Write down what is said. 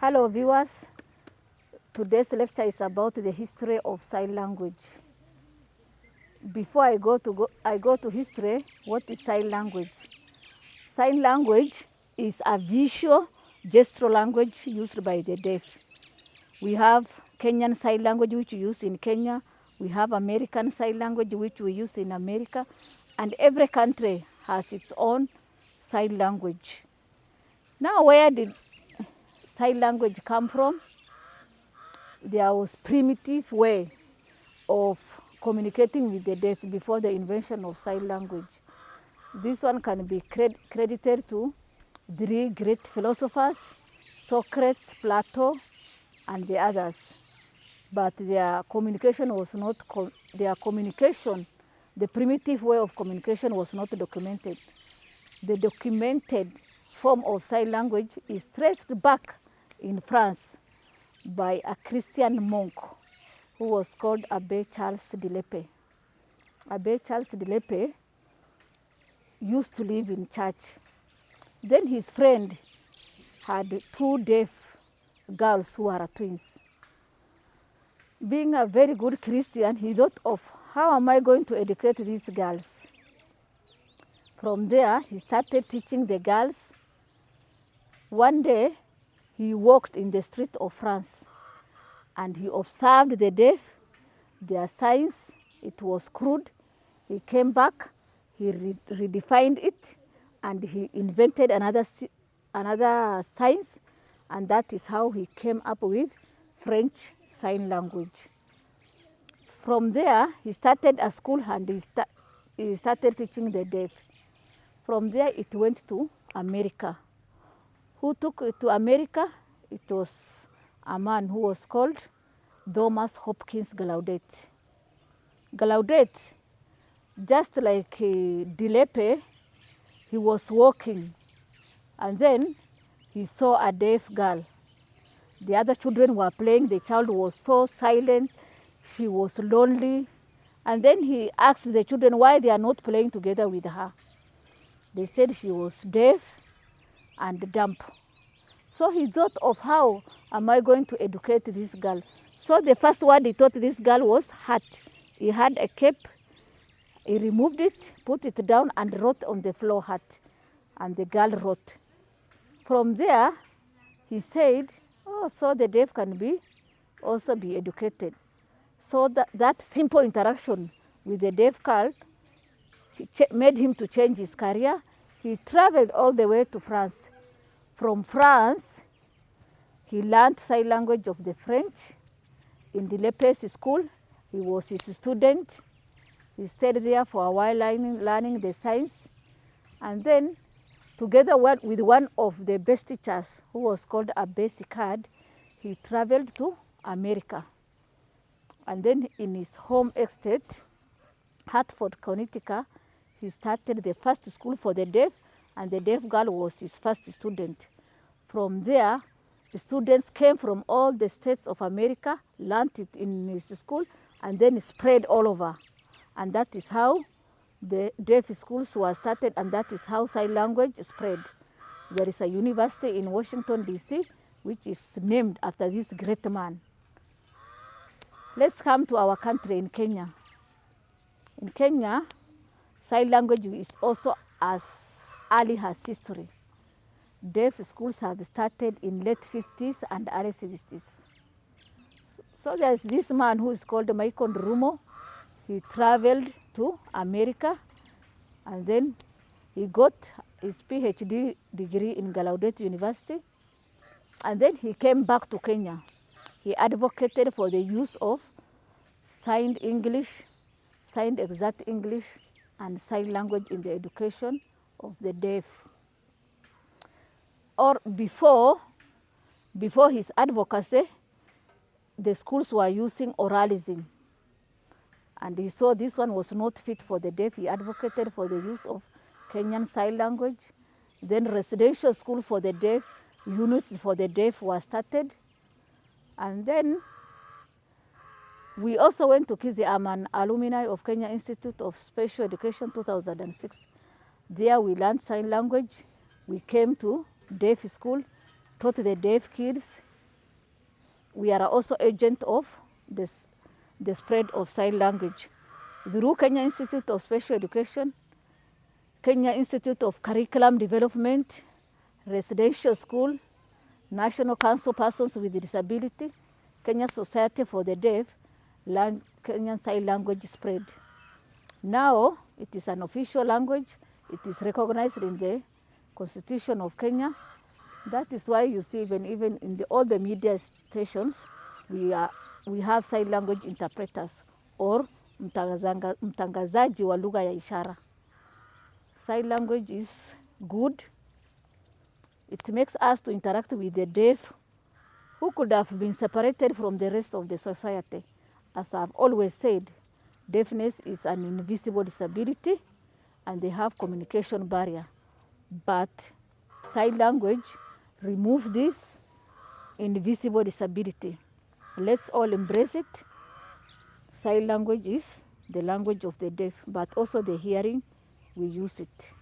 Hello viewers, today's lecture is about the history of sign language. Before I go to history, what is sign language? Sign language is a visual gestural language used by the deaf. We have Kenyan sign language which we use in Kenya, we have American sign language which we use in America, and every country has its own sign language. Now where did sign language come from? There was primitive way of communicating with the deaf before the invention of sign language. This one can be credited to three great philosophers, Socrates, Plato, and the others. But their communication was not, the primitive way of communication was not documented. The documented form of sign language is traced back in France by a Christian monk who was called Abbé Charles de l'Épée. Abbé Charles de l'Épée used to live in church. Then his friend had two deaf girls who are twins. Being a very good Christian, he thought of how am I going to educate these girls? From there, he started teaching the girls. One day, he walked in the street of France and he observed the deaf, their signs. It was crude. He came back, he redefined it, and he invented another signs, and that is how he came up with French Sign Language. From there, he started a school and he started teaching the deaf. From there, it went to America. Who took it to America? It was a man who was called Thomas Hopkins Gallaudet. Gallaudet, just like de l'Épée, he was walking, and then he saw a deaf girl. The other children were playing. The child was so silent. She was lonely. And then he asked the children why they are not playing together with her. They said she was deaf and dumb. So he thought of how am I going to educate this girl. So the first word he taught this girl was hat. He had a cape, he removed it, put it down and wrote on the floor hat. And the girl wrote. From there, he said, oh, so the deaf can also be educated. So that simple interaction with the deaf girl made him to change his career. He traveled all the way to France. From France, he learned sign language of the French in de l'Épée's school. He was his student. He stayed there for a while learning the signs. And then, together with one of the best teachers, who was called Abbé Sicard, he traveled to America. And then in his home estate, Hartford, Connecticut, he started the first school for the deaf, and the deaf girl was his first student. From there, the students came from all the states of America, learned it in his school, and then spread all over. And that is how the deaf schools were started, and that is how sign language spread. There is a university in Washington, D.C., which is named after this great man. Let's come to our country in Kenya. In Kenya, sign language is also as early as history. Deaf schools have started in late 50s and early 60s. So there's this man who is called Michael Rumo. He traveled to America, and then he got his PhD degree in Gallaudet University, and then he came back to Kenya. He advocated for the use of signed English, signed exact English, and sign language in the education of the deaf. Or before his advocacy, the schools were using oralism. And he saw this one was not fit for the deaf. He advocated for the use of Kenyan Sign Language. Then residential school for the deaf, units for the deaf were started. And then we also went to Kizi. I'm an alumni of Kenya Institute of Special Education 2006. There we learned sign language. We came to deaf school, taught the deaf kids. we are also agent of the spread of sign language through Kenya Institute of Special Education, Kenya Institute of Curriculum Development, Residential School, National Council Persons with Disability, Kenya Society for the Deaf, Kenyan Sign Language spread. Now it is an official language. It is recognized in the Constitution of Kenya. That is why you see even in all the media stations, we have sign language interpreters or mtangazaji wa lugha ya ishara. Sign language is good. It makes us to interact with the deaf who could have been separated from the rest of the society. As I've always said, deafness is an invisible disability and they have communication barrier. But sign language removes this invisible disability. Let's all embrace it. Sign language is the language of the deaf, but also the hearing, we use it.